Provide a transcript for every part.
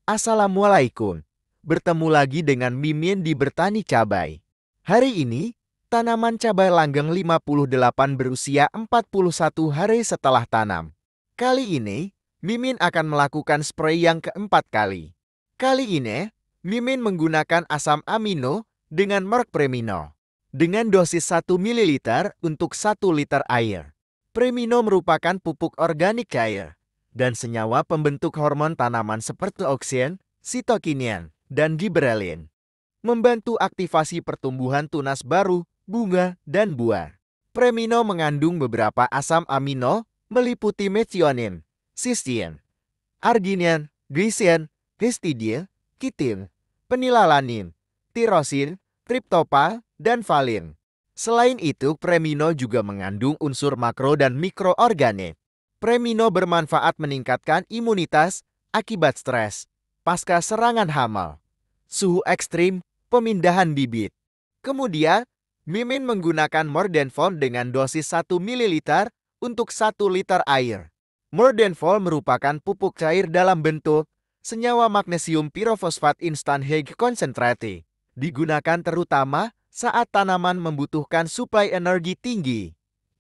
Assalamualaikum. Bertemu lagi dengan Mimin di Bertani Cabai. Hari ini, tanaman cabai langgeng 58 berusia 41 hari setelah tanam. Kali ini, Mimin akan melakukan spray yang keempat kali. Kali ini, Mimin menggunakan asam amino dengan merek Premino. Dengan dosis 1 ml untuk 1 liter air. Premino merupakan pupuk organik cair dan senyawa pembentuk hormon tanaman seperti oksin, sitokinin, dan giberelin. Membantu aktivasi pertumbuhan tunas baru, bunga, dan buah. Premino mengandung beberapa asam amino meliputi methionin, cysteine, arginin, glisin, histidine, kitin, penilalanin, tirosin, triptopal, dan valin. Selain itu, Premino juga mengandung unsur makro dan mikroorganik. Premino bermanfaat meningkatkan imunitas akibat stres, pasca serangan hama, suhu ekstrim, pemindahan bibit. Kemudian, Mimin menggunakan Mordenfol dengan dosis 1 ml untuk 1 liter air. Mordenfol merupakan pupuk cair dalam bentuk senyawa magnesium pirofosfat instant high concentrate. Digunakan terutama saat tanaman membutuhkan suplai energi tinggi,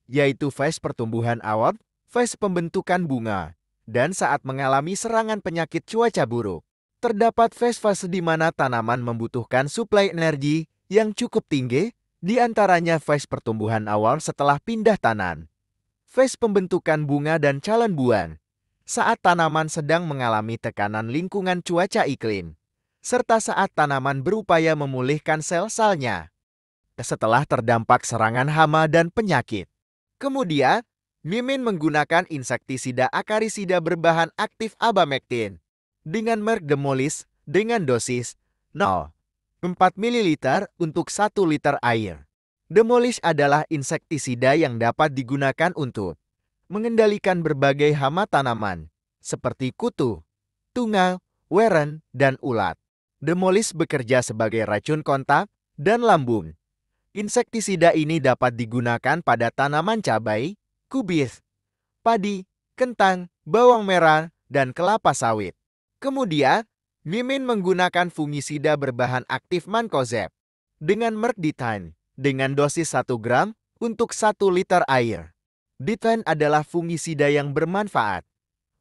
yaitu fase pertumbuhan awal, fase pembentukan bunga, dan saat mengalami serangan penyakit cuaca buruk. Terdapat fase-fase di mana tanaman membutuhkan suplai energi yang cukup tinggi, di antaranya fase pertumbuhan awal setelah pindah tanam, fase pembentukan bunga dan calon buah, saat tanaman sedang mengalami tekanan lingkungan cuaca iklim, serta saat tanaman berupaya memulihkan sel-selnya setelah terdampak serangan hama dan penyakit. Kemudian, Mimin menggunakan insektisida akarisida berbahan aktif abamectin dengan merek Demolish dengan dosis 0,4 ml untuk 1 liter air. Demolish adalah insektisida yang dapat digunakan untuk mengendalikan berbagai hama tanaman seperti kutu, tungau, weren, dan ulat. Demolish bekerja sebagai racun kontak dan lambung. Insektisida ini dapat digunakan pada tanaman cabai, kubis, padi, kentang, bawang merah, dan kelapa sawit. Kemudian, Mimin menggunakan fungisida berbahan aktif Mancozeb dengan merek Ditine dengan dosis 1 gram untuk 1 liter air. Ditine adalah fungisida yang bermanfaat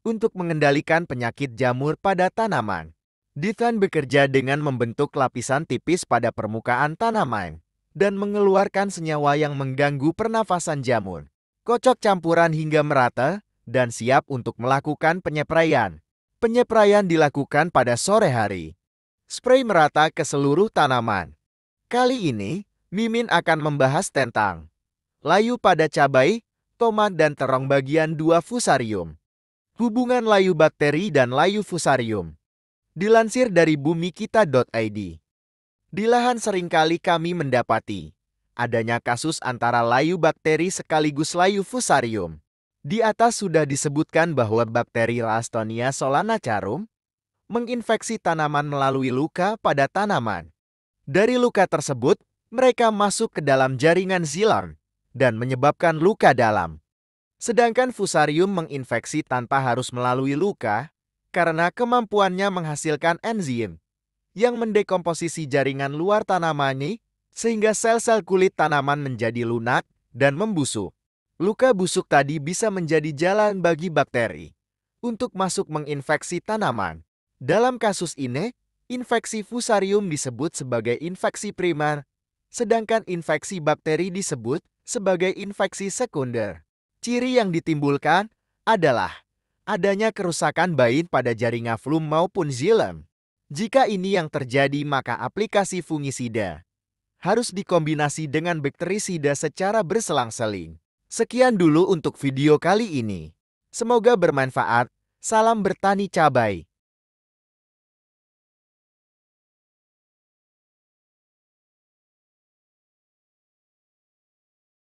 untuk mengendalikan penyakit jamur pada tanaman. Ditine bekerja dengan membentuk lapisan tipis pada permukaan tanaman dan mengeluarkan senyawa yang mengganggu pernafasan jamur. Kocok campuran hingga merata dan siap untuk melakukan penyepraian. Penyepraian dilakukan pada sore hari. Spray merata ke seluruh tanaman. Kali ini, Mimin akan membahas tentang layu pada cabai, tomat, dan terong bagian 2 fusarium. Hubungan layu bakteri dan layu fusarium. Dilansir dari bumikita.id. Di lahan seringkali kami mendapati adanya kasus antara layu bakteri sekaligus layu fusarium. Di atas sudah disebutkan bahwa bakteri Ralstonia solanacearum menginfeksi tanaman melalui luka pada tanaman. Dari luka tersebut, mereka masuk ke dalam jaringan xilem dan menyebabkan luka dalam. Sedangkan fusarium menginfeksi tanpa harus melalui luka karena kemampuannya menghasilkan enzim yang mendekomposisi jaringan luar tanaman ini sehingga sel-sel kulit tanaman menjadi lunak dan membusuk. Luka busuk tadi bisa menjadi jalan bagi bakteri untuk masuk menginfeksi tanaman. Dalam kasus ini, infeksi fusarium disebut sebagai infeksi primer, sedangkan infeksi bakteri disebut sebagai infeksi sekunder. Ciri yang ditimbulkan adalah adanya kerusakan bain pada jaringan flum maupun xilem. Jika ini yang terjadi, maka aplikasi fungisida harus dikombinasi dengan bakterisida secara berselang-seling. Sekian dulu untuk video kali ini. Semoga bermanfaat. Salam bertani cabai.